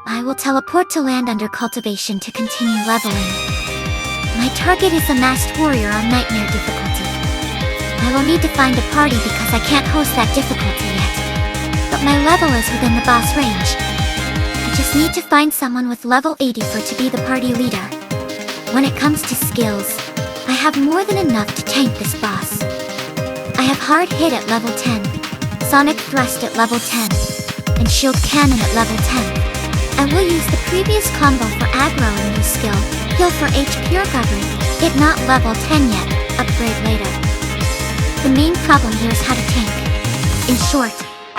I will teleport to land under cultivation to continue leveling. My target is the masked warrior on nightmare difficulty. I will need to find a party because I can't host that difficulty yet. But my level is within the boss range. I just need to find someone with level 80 to be the party leader. When it comes to skills, I have more than enough to tank this boss. I have Hard Hit at level 10, Sonic Thrust at level 10, and Shield Cannon at level 10. I will use the previous combo for aggro and new skill, Heal for HP recovery, it not level 10 yet, upgrade later. The main problem here is how to tank. In short,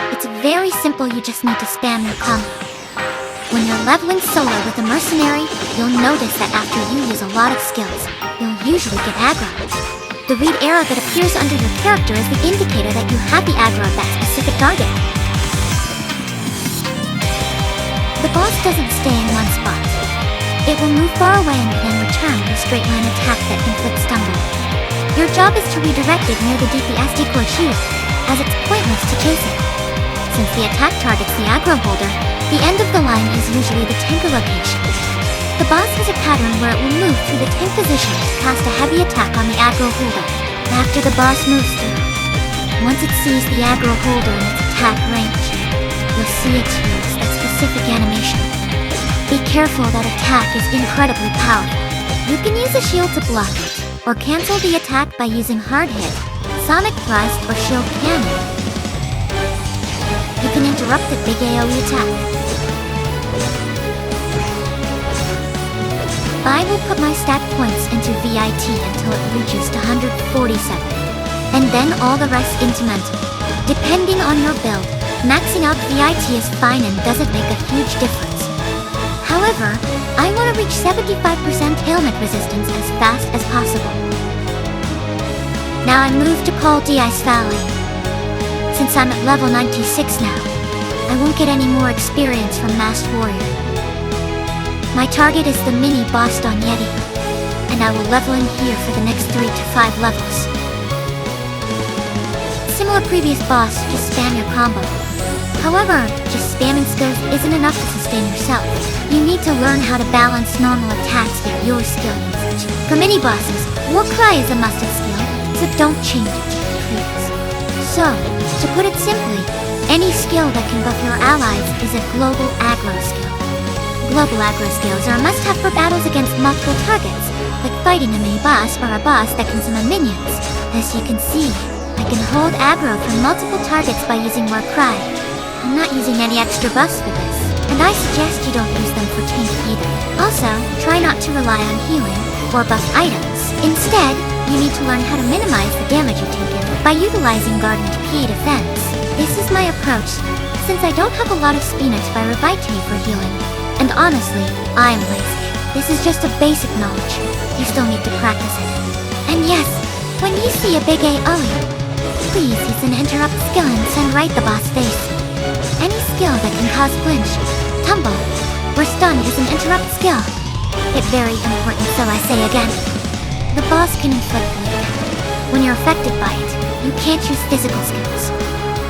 it's very simple, you just need to spam your combo. When you're leveling solo with a mercenary, you'll notice that after you use a lot of skills, you'll usually get aggro. The read arrow that appears under your character is the indicator that you have the aggro of that specific target. The boss doesn't stay in one spot. It will move far away and then return with a straight line attack that inflicts stumble. Your job is to redirect it near the DPS decoy shield, as it's pointless to chase it. Since the attack targets the aggro holder, the end of the line is usually the tanker location. The boss has a pattern where it will move through the tank position to cast a heavy attack on the aggro holder, after the boss moves through. Once it sees the aggro holder in its attack range, you'll see it use that specific animation. Be careful, that attack is incredibly powerful. You can use a shield to block it, or cancel the attack by using Hard Hit, Sonic Thrust, or Shield Cannon. You can interrupt the big AoE attack. I will put my stat points into VIT until it reaches to 147, and then all the rest into mental. Depending on your build, maxing out VIT is fine and doesn't make a huge difference. However, I want to reach 75% ailment resistance as fast as possible. Now I move to Cold Ice Valley. Since I'm at level 96 now, I won't get any more experience from Masked Warrior. My target is the mini boss Don Yeti, and I will level in here for the next 3 to 5 levels. Similar previous boss, just spam your combo. However, just spamming skills isn't enough to sustain yourself. You need to learn how to balance normal attacks with your skill usage. For mini-bosses, War Cry is a must-have skill, so don't change it, please. So, to put it simply, any skill that can buff your allies is a global aggro skill. Global aggro skills are a must-have for battles against multiple targets, like fighting a mini-boss or a boss that can summon minions. As you can see, I can hold aggro from multiple targets by using War Cry. I'm not using any extra buffs for this, and I suggest you don't use them for tank either. Also, try not to rely on healing or buff items. Instead, you need to learn how to minimize the damage you take by utilizing Garden P defense. This is my approach, since I don't have a lot of Spinach by Revite for healing. And honestly, I'm lazy. This is just a basic knowledge. You still need to practice it. And yes, when you see a big AoE, please use an interrupt skill and send right the boss face. Any skill that can cause flinch, tumble, or stun is an interrupt skill. It's very important, so I say again. The boss can inflict bleed. When you're affected by it, you can't use physical skills.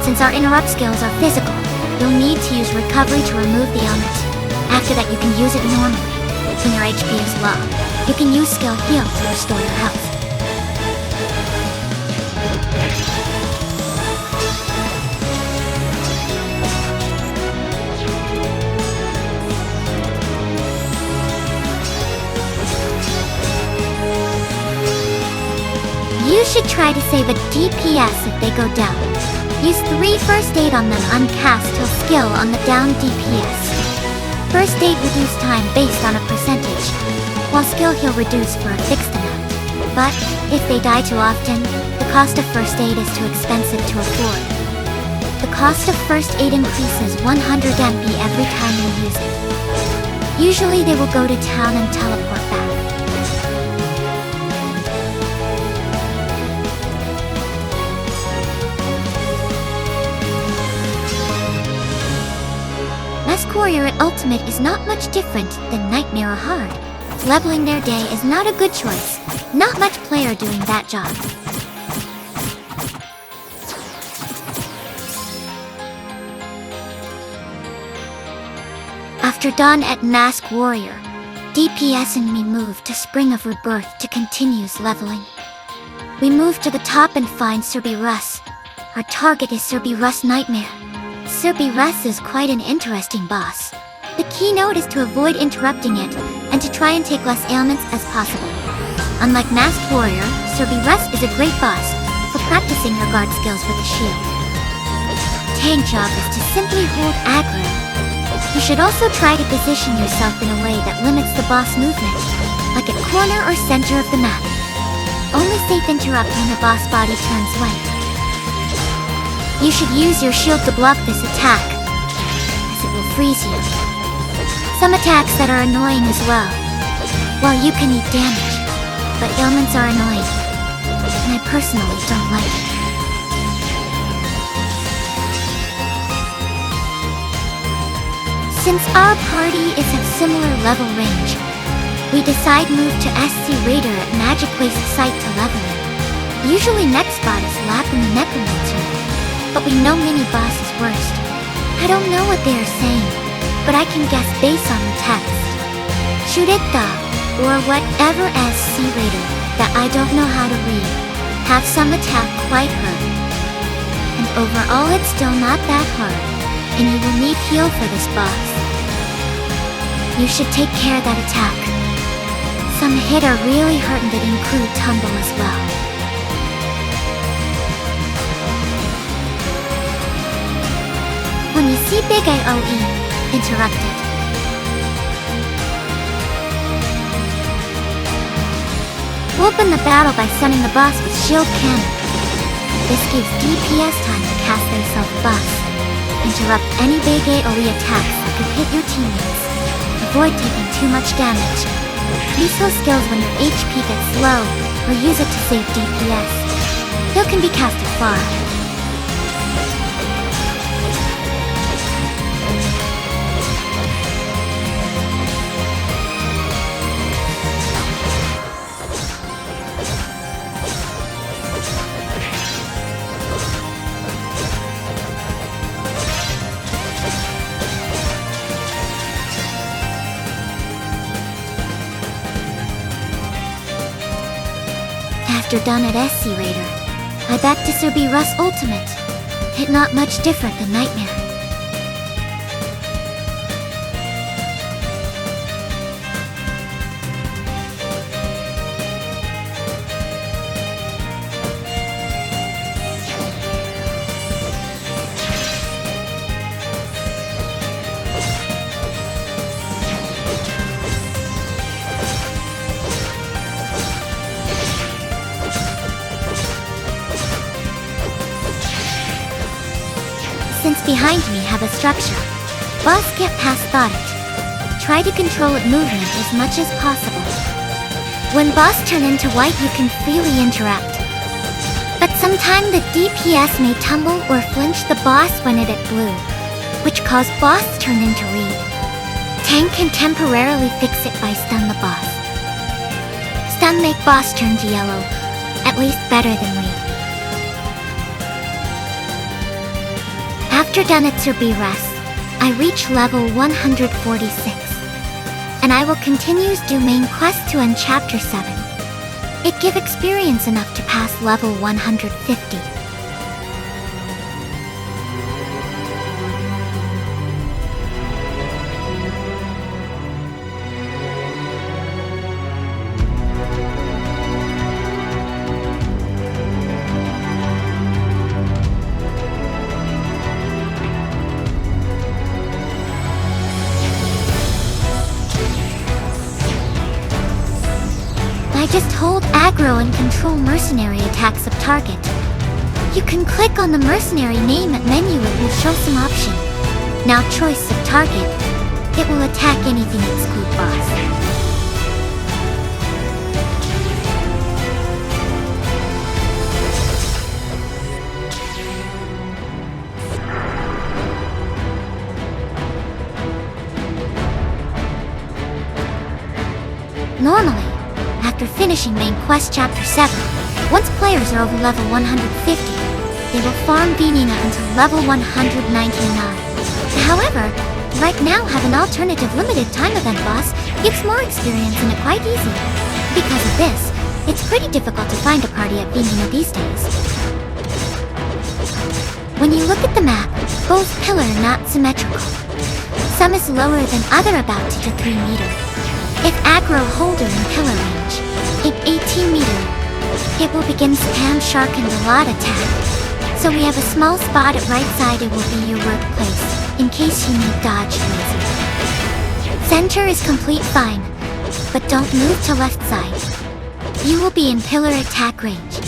Since our interrupt skills are physical, you'll need to use recovery to remove the ailment. After that, you can use it normally. When your HP is low, you can use skill heal to restore your health. You should try to save a DPS if they go down. Use 3 first aid on them uncast till skill on the down DPS. First aid reduce time based on a percentage, while skill heal reduce for a fixed amount. But if they die too often, the cost of first aid is too expensive to afford. The cost of first aid increases 100 MP every time you use it. Usually they will go to town and teleport back. Masked Warrior at Ultimate is not much different than Nightmare or Hard. Leveling their day is not a good choice. Not much player doing that job. After After dawn at Mask Warrior, DPS and me move to Spring of Rebirth to continues leveling. We move to the top and find Cerberus. Our target is Cerberus Nightmare. Cerberus is quite an interesting boss. The keynote is to avoid interrupting it, and to try and take less ailments as possible. Unlike Masked Warrior, Cerberus is a great boss for practicing your guard skills with a shield. Tank job is to simply hold aggro. You should also try to position yourself in a way that limits the boss movement, like at corner or center of the map. Only safe interrupt when the boss body turns white. You should use your shield to block this attack, as it will freeze you. Some attacks that are annoying as well. While you can eat damage, but ailments are annoying, and I personally don't like it. Since our party is at similar level range, we decide move to SC Raider at Magic Waste Site to level it. Usually next spot is Lapin the Necromancer, but we know mini-boss is worst. I don't know what they are saying, but I can guess based on the text. Shoot it though, or whatever SC Raider that I don't know how to read. Have some attack quite hurt. And overall it's still not that hard, and you will need heal for this boss. You should take care of that attack. Some hit are really hurt and that include tumble as well. When you see big AoE, interrupt it. Open the battle by stunning the boss with shield cannon. This gives DPS time to cast their self-buff. Interrupt any big AoE attacks that could hit your teammates. Avoid taking too much damage. Use those skills when your HP gets low, or use it to save DPS. Heal can be casted far. After done at SC Raider, I back to Cerberus Ultimate. Hit not much different than Nightmare. Since behind me have a structure, boss get past thought it. Try to control its movement as much as possible. When boss turn into white you can freely interact. But sometimes the DPS may tumble or flinch the boss when it at blue, which cause boss turn into red. Tank can temporarily fix it by stun the boss. Stun make boss turn to yellow, at least better than red. After done at Cerberus, I reach level 146, and I will continues do main quest to end chapter 7. It give experience enough to pass level 150. I just hold aggro and control mercenary attacks of target. You can click on the mercenary name at menu, it will show some option. Now choice of target. It will attack anything exclude boss. Normally, after finishing main quest chapter 7, once players are over level 150, they will farm Venina until level 199. However, right now have an alternative limited time event boss, gives more experience and it quite easy. Because of this, it's pretty difficult to find a party at Vimina these days. When you look at the map, both pillar are not symmetrical. Some is lower than other about 2 to 3 meter. If aggro holder in pillar range, in 18 meter, it will begin spam shark and the lot attack. So we have a small spot at right side, it will be your workplace, in case you need dodge laser. Center is complete fine, but don't move to left side. You will be in pillar attack range.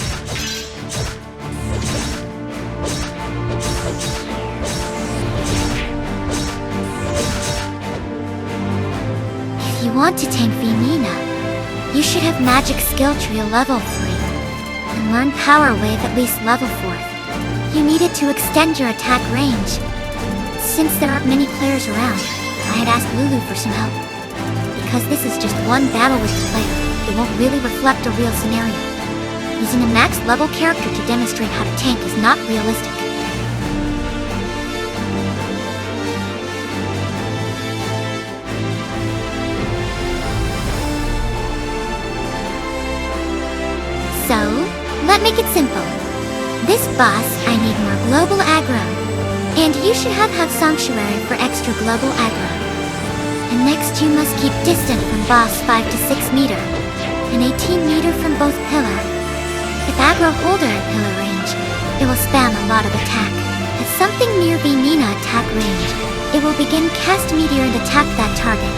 If you want to tank Vimina, you should have magic skill tree level 3, and learn power wave at least level 4th. You needed to extend your attack range. Since there aren't many players around, I had asked Lulu for some help. Because this is just one battle with the player, it won't really reflect a real scenario. Using a max level character to demonstrate how to tank is not realistic. So, let's make it simple. This boss, I need more global aggro. And you should have Sanctuary for extra global aggro. And next you must keep distant from boss 5 to 6 meter, and 18 meter from both pillar. If aggro holder at pillar range, it will spam a lot of attack. At something near Vimina attack range, it will begin cast meteor and attack that target.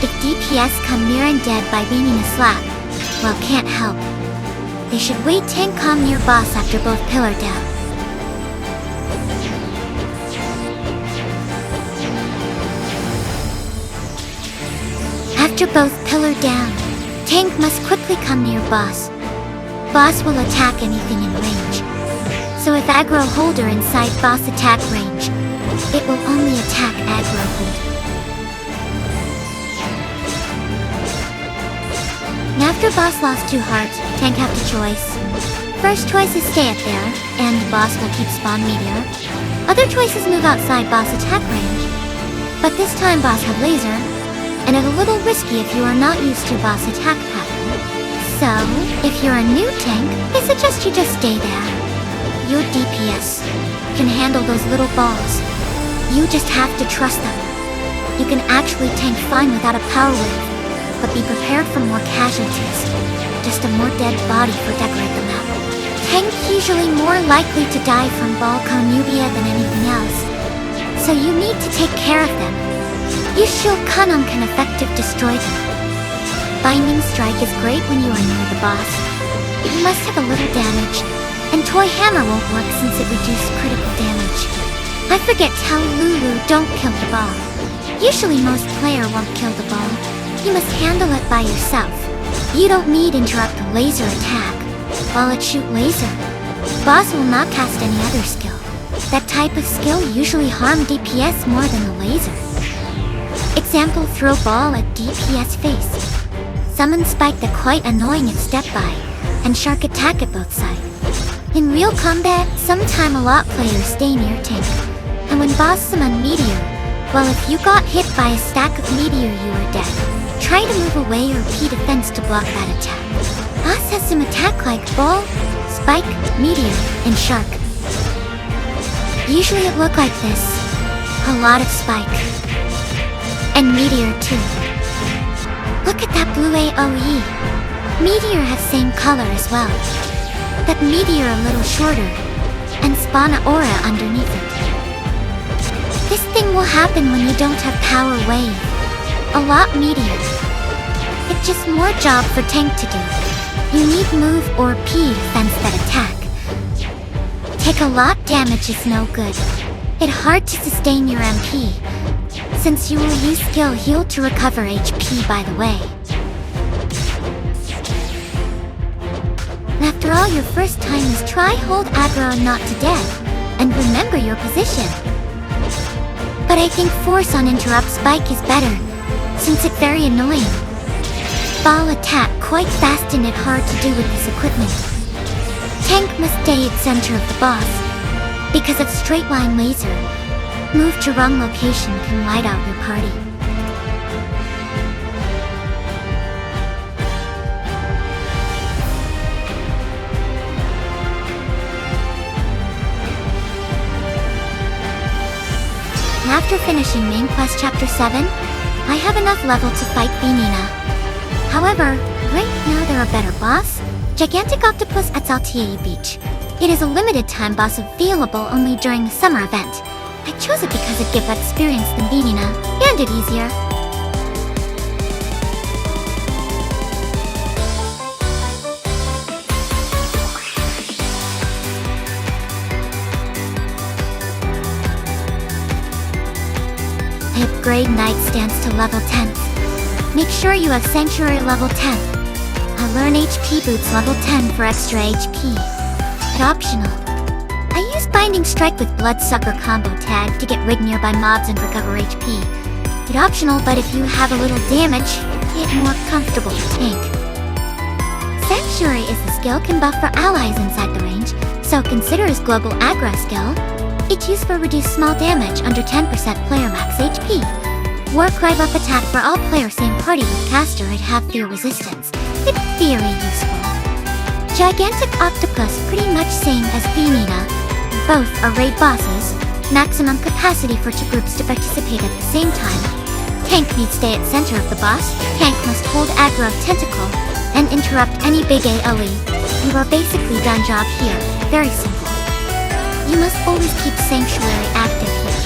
If DPS come near and dead by Vimina slap, well, can't help. They should wait tank come near boss after both pillar down. After both pillar down, tank must quickly come near boss. Boss will attack anything in range. So if aggro holder inside boss attack range, it will only attack aggro holder. After boss lost 2 hearts, tank have to choice. First choice is stay up there, and boss will keep spawn meteor. Other choices move outside boss attack range. But this time boss have laser, and it's a little risky if you are not used to boss attack pattern. So, if you're a new tank, I suggest you just stay there. Your DPS can handle those little balls. You just have to trust them. You can actually tank fine without a power wave, but be prepared for more casualties. Just a more dead body for decorate the map. Tank usually more likely to die from Balconubia than anything else, so you need to take care of them. Use Shield Kanam can effectively destroy them. Binding Strike is great when you are near the boss. You must have a little damage, and Toy Hammer won't work since it reduces critical damage. I forget tell Lulu don't kill the ball. Usually most player won't kill the ball. You must handle it by yourself. You don't need interrupt the laser attack. While it shoot laser, boss will not cast any other skill. That type of skill usually harm DPS more than the laser. Example, throw ball at DPS face. Summon spike that quite annoying at step by, and shark attack at both sides. In real combat, sometime a lot players stay near tank. And when boss summon meteor, well, if you got hit by a stack of meteor you are dead. Try to move away or P defense to block that attack. Boss has some attack like ball, spike, meteor, and shark. Usually it look like this. A lot of spike. And meteor too. Look at that blue AoE. Meteor has same color as well. That meteor a little shorter. And spawn a aura underneath it. This thing will happen when you don't have power wave. A lot meteor. It's just more job for tank to do. You need move or P defense that attack. Take a lot damage is no good. It's hard to sustain your MP, since you will use skill heal to recover HP by the way. After all, your first time is try hold aggro not to death, and remember your position. But I think force on interrupt spike is better, since it's very annoying. Ball attack quite fast and it hard to do with this equipment. Tank must stay at center of the boss, because it's straight line laser. quick move to wrong location can light out your party. After finishing Main Quest Chapter 7, I have enough level to fight Benina. However, right now there are better boss, Gigantic Octopus at Saltier Beach. It is a limited time boss available only during the summer event. I chose it because it gives that experience than Benina, and it easier. Upgrade nightstands to level 10. Make sure you have Sanctuary level 10. I learn HP boots level 10 for extra HP. But optional. I use Binding Strike with Bloodsucker combo tag to get rid nearby mobs and recover HP. But optional, but if you have a little damage, get more comfortable to tank. Sanctuary is the skill can buff for allies inside the range, so consider as global aggro skill. It's used for reduce small damage under 10% player max HP. Warcry buff attack for all players same party with caster at half fear resistance. It's very useful. Gigantic Octopus pretty much same as Benina. Both are raid bosses. Maximum capacity for 2 groups to participate at the same time. Tank needs stay at center of the boss. Tank must hold aggro tentacle and interrupt any big AoE. You are basically done job here. Very simple. You must always keep Sanctuary active here.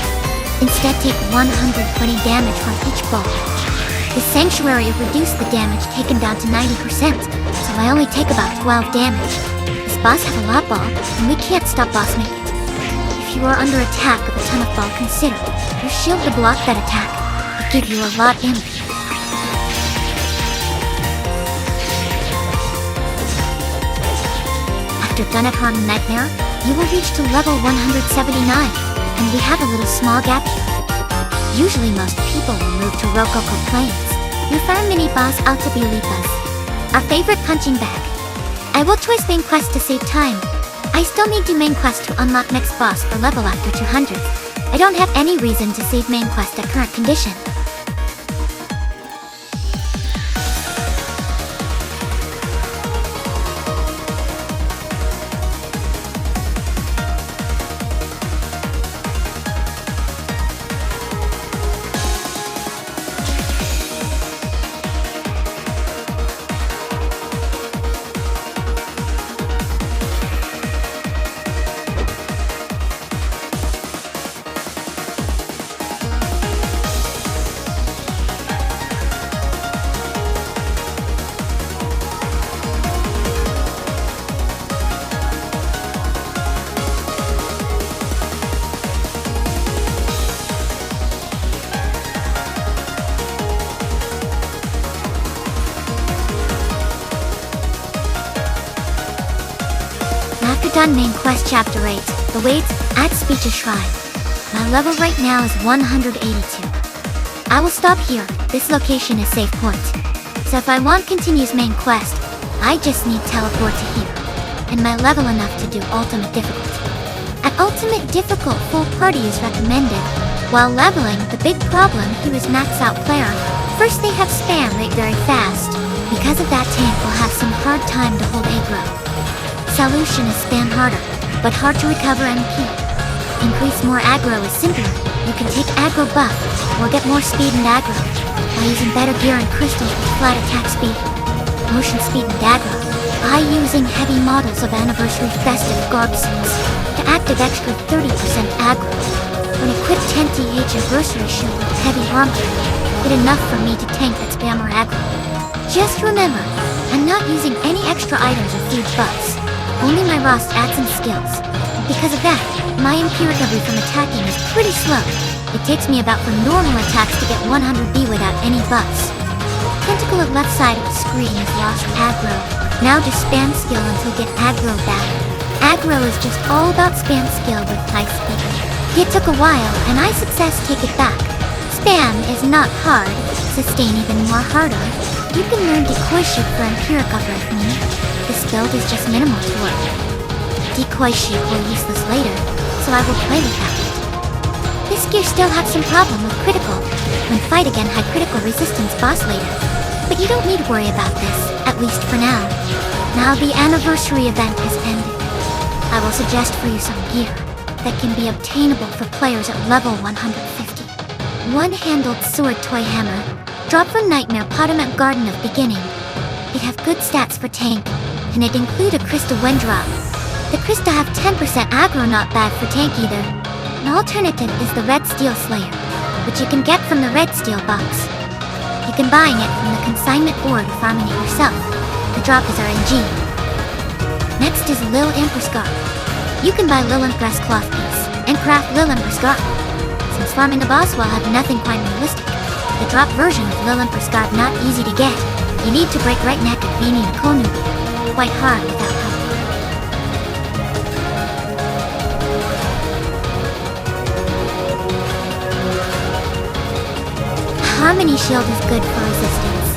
Instead take 120 damage from each ball. The Sanctuary reduced the damage taken down to 90%, so I only take about 12 damage. This boss have a lot ball, and we can't stop boss make it. If you are under attack with a ton of ball, consider your shield to block that attack. It give you a lot MP. After Dunnet-Harm Nightmare, you will reach to level 179, and we have a little small gap here. Usually most people will move to Rococo Plains. You find mini-boss Altabilipas, our favorite punching bag. I will choose main quest to save time. I still need to main quest to unlock next boss for level after 200. I don't have any reason to save main quest at current condition. Done main quest chapter 8, the waits at Speech's Shrine. My level right now is 182. I will stop here, this location is safe point. So if I want continues main quest, I just need teleport to here. And my level enough to do ultimate difficult. At ultimate difficult, full party is recommended. While leveling, the big problem here is max out player. First they have spam rate very fast. Because of that tank will have some hard time to hold aggro. Solution is spam harder, but hard to recover MP. Increase more aggro is simpler. You can take aggro buff, or get more speed and aggro, by using better gear and crystals with flat attack speed, motion speed and aggro, by using heavy models of Anniversary Festive Garb suits, to active extra 30% aggro. When equipped 10th Anniversary shield with heavy armor, it enough for me to tank that spammer aggro. Just remember, I'm not using any extra items or food buffs. Only my raw stats and skills. Because of that, my MP recovery from attacking is pretty slow. It takes me about for normal attacks to get 100B without any buffs. Tentacle at left side of the screen is lost aggro. Now just spam skill until get aggro back. Aggro is just all about spam skill with high speed. It took a while, and I success take it back. Spam is not hard. Sustain even more harder. You can learn Decoy Ship for MP recovery from me. This build is just minimal to work. Decoy Ship will useless later, so I will play with that. This gear still has some problem with critical, when fight again high critical resistance boss later. But you don't need to worry about this, at least for now. Now the anniversary event has ended. I will suggest for you some gear that can be obtainable for players at level 150. One-handled sword toy hammer, drop from Nightmare Potomac Garden of Beginning. It have good stats for tank, and it include a crystal when drop. The crystal have 10% aggro, not bad for tank either. An alternative is the Red Steel Slayer, which you can get from the Red Steel box. You can buy it from the consignment or farming it yourself. The drop is RNG. Next is Lil Empress Garb. You can buy Lil Empress cloth piece and craft Lil Empress Garb. Since farming the boss will have nothing quite realistic, the drop version of Lil Empress Garb not easy to get. You need to break right neck at Beanie and Konu. Quite hard without help. Harmony Shield is good for resistance.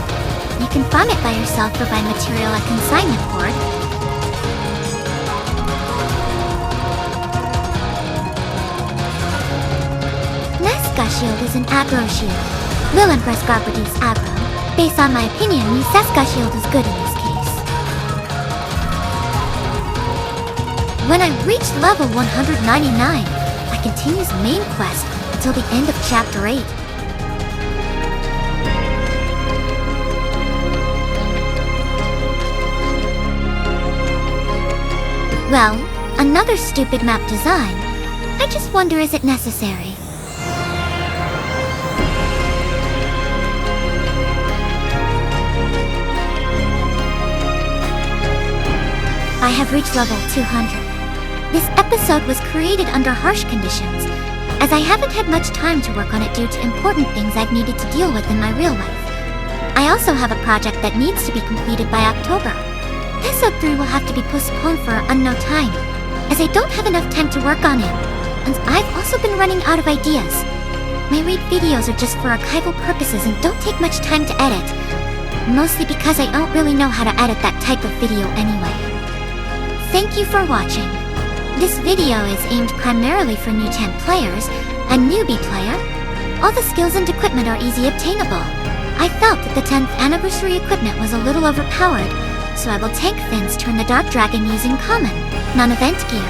You can farm it by yourself or buy material at consignment board. Nesca Shield is an aggro shield. Lil Empress Garb reduce aggro. Based on my opinion, Nesca Shield is good in this case. When I reach level 199, I continue the main quest until the end of Chapter 8. Well, another stupid map design. I just wonder, is it necessary? I have reached level 200. This episode was created under harsh conditions, as I haven't had much time to work on it due to important things I've needed to deal with in my real life. I also have a project that needs to be completed by October. Episode 3 will have to be postponed for an unknown time, as I don't have enough time to work on it, and I've also been running out of ideas. My raid videos are just for archival purposes and don't take much time to edit, mostly because I don't really know how to edit that type of video anyway. Thank you for watching. This video is aimed primarily for new 10 players, a newbie player. All the skills and equipment are easy obtainable. I felt that the 10th anniversary equipment was a little overpowered, so I will tank Fins turn the Dark Dragon using common, non-event gear.